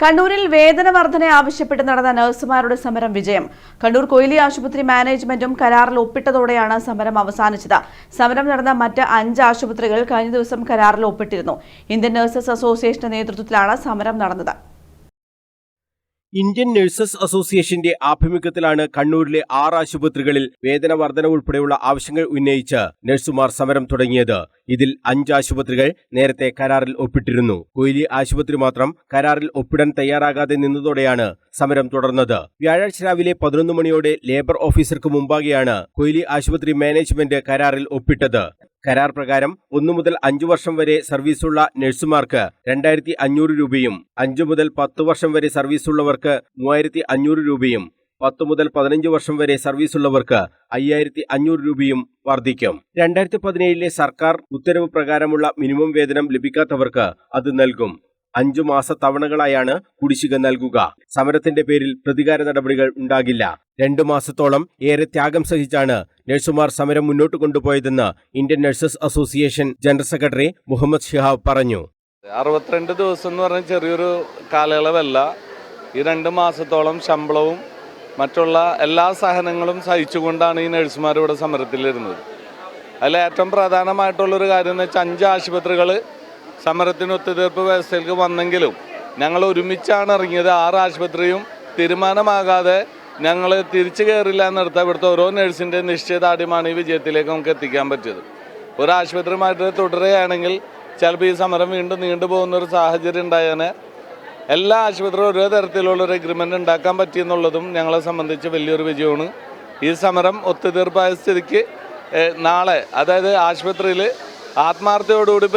കണ്ണൂരിൽ വേതന വർധന ആവശ്യപ്പെട്ട് നടന്ന നഴ്സുമാരുടെ സമരം വിജയം. കണ്ണൂർ കൊയിലി ആശുപത്രി മാനേജ്മെന്റും കരാറിൽ ഒപ്പിട്ടതോടെയാണ് സമരം അവസാനിച്ചത്. സമരം നടന്ന മറ്റ് 5 ആശുപത്രികൾ കഴിഞ്ഞ ദിവസം കരാറിൽ ഒപ്പിട്ടിരുന്നു. ഇന്ത്യൻ നഴ്സസ് അസോസിയേഷന്റെ നേതൃത്വത്തിലാണ് സമരം നടന്നത്. ഇന്ത്യൻ നഴ്സസ് അസോസിയേഷന്റെ ആഭിമുഖ്യത്തിലാണ് കണ്ണൂരിലെ 6 ആശുപത്രികളിൽ വേതന വർധന ഉൾപ്പെടെയുള്ള ആവശ്യങ്ങൾ ഉന്നയിച്ച് നഴ്സുമാർ സമരം തുടങ്ങിയത്. ഇതിൽ 5 ആശുപത്രികൾ നേരത്തെ കരാറിൽ ഒപ്പിട്ടിരുന്നു. കൊയിലി ആശുപത്രി മാത്രം കരാറിൽ ഒപ്പിടാൻ തയ്യാറാകാതെ നിന്നതോടെയാണ് സമരം തുടർന്നത്. വ്യാഴാഴ്ച രാവിലെ 11 മണിയോടെ ലേബർ ഓഫീസർക്ക് മുമ്പാകെയാണ് കൊയിലി ആശുപത്രി മാനേജ്മെന്റ് കരാറിൽ ഒപ്പിട്ടത്. കരാർ പ്രകാരം 1 മുതൽ 5 വർഷം വരെ സർവീസുള്ള നഴ്സുമാർക്ക് 2500 രൂപയും 5 മുതൽ 10 വർഷം വരെ സർവീസുള്ളവർക്ക് 3500 രൂപയും 10 മുതൽ 15 വർഷം വരെ സർവീസുള്ളവർക്ക് 5500 രൂപയും വർദ്ധിക്കും. 2017 സർക്കാർ ഉത്തരവ് പ്രകാരമുള്ള മിനിമം വേതനം ലഭിക്കാത്തവർക്ക് അത് നൽകും. 5 മാസ തവണകളായാണ് കുടിശ്ശിക നൽകുക. സമരത്തിന്റെ പേരിൽ പ്രതികാര നടപടികൾ ഉണ്ടാകില്ല. 2 മാസത്തോളം ഏറെ ത്യാഗം സഹിച്ചാണ് നഴ്സുമാർ സമരം മുന്നോട്ട് കൊണ്ടുപോയതെന്ന് Indian nurses association general secretary Muhammad Shihab പറഞ്ഞു. 62 ദിവസം എന്ന് പറഞ്ഞ ചെറിയൊരു കാലയളവല്ല. ഈ 2 മാസത്തോളം ശമ്പളവും മറ്റുള്ള എല്ലാ സഹനങ്ങളും സഹിച്ചുകൊണ്ടാണ് ഈ നഴ്സുമാർ ഇവിടെ സമരത്തിലിരുന്നത്. അതിൽ ഏറ്റവും പ്രധാനമായിട്ടുള്ളൊരു കാര്യം എന്ന് വെച്ചാൽ 5 ആശുപത്രികൾ സമരത്തിന് ഒത്തുതീർപ്പ് വ്യവസ്ഥയിലേക്ക് വന്നെങ്കിലും ഞങ്ങൾ ഒരുമിച്ചാണ് ഇറങ്ങിയത്. 6 ആശുപത്രിയും തീരുമാനമാകാതെ ഞങ്ങൾ തിരിച്ചു കയറില്ല എന്നെടുത്ത ഇവിടുത്തെ ഓരോ നഴ്സിൻ്റെ നിശ്ചയദാർഢ്യമാണ് ഈ വിജയത്തിലേക്ക് നമുക്ക് എത്തിക്കാൻ പറ്റിയത്. ഒരു ആശുപത്രിയുമായിട്ട് തുടരുകയാണെങ്കിൽ ചിലപ്പോൾ ഈ സമരം വീണ്ടും നീണ്ടുപോകുന്നൊരു സാഹചര്യം ഉണ്ടായാൽ എല്ലാ ആശുപത്രിയും ഓരോ തരത്തിലുള്ളൊരു എഗ്രിമെൻ്റ് ഉണ്ടാക്കാൻ പറ്റിയെന്നുള്ളതും ഞങ്ങളെ സംബന്ധിച്ച് വലിയൊരു വിജയമാണ്. ഈ സമരം ഒത്തുതീർപ്പായ സ്ഥിതിക്ക് നാളെ, അതായത് ആശുപത്രിയിൽ ആത്മാർത്ഥതയോടുകൂടി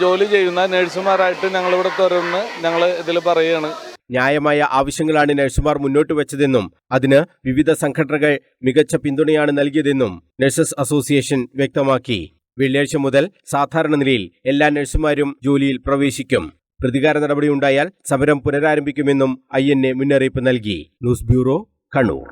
ജോലി ചെയ്യുന്ന നഴ്സുമാരായിട്ട് ഞങ്ങളിവിടെ തുറന്ന് ഞങ്ങൾ ഇതിൽ പറയുകയാണ്. ന്യായമായ ആവശ്യങ്ങളാണ് നഴ്സുമാർ മുന്നോട്ട് വെച്ചതെന്നും അതിന് വിവിധ സംഘടനകൾ മികച്ച പിന്തുണയാണ് നൽകിയതെന്നും നഴ്സസ് അസോസിയേഷൻ വ്യക്തമാക്കി. വെള്ളിയാഴ്ച മുതൽ സാധാരണ നിലയിൽ എല്ലാ നഴ്സുമാരും ജോലിയിൽ പ്രവേശിക്കും. പ്രതികാര നടപടി ഉണ്ടായാൽ സമരം പുനരാരംഭിക്കുമെന്നും INA മുന്നറിയിപ്പ് നൽകി. News bureau, Kannur.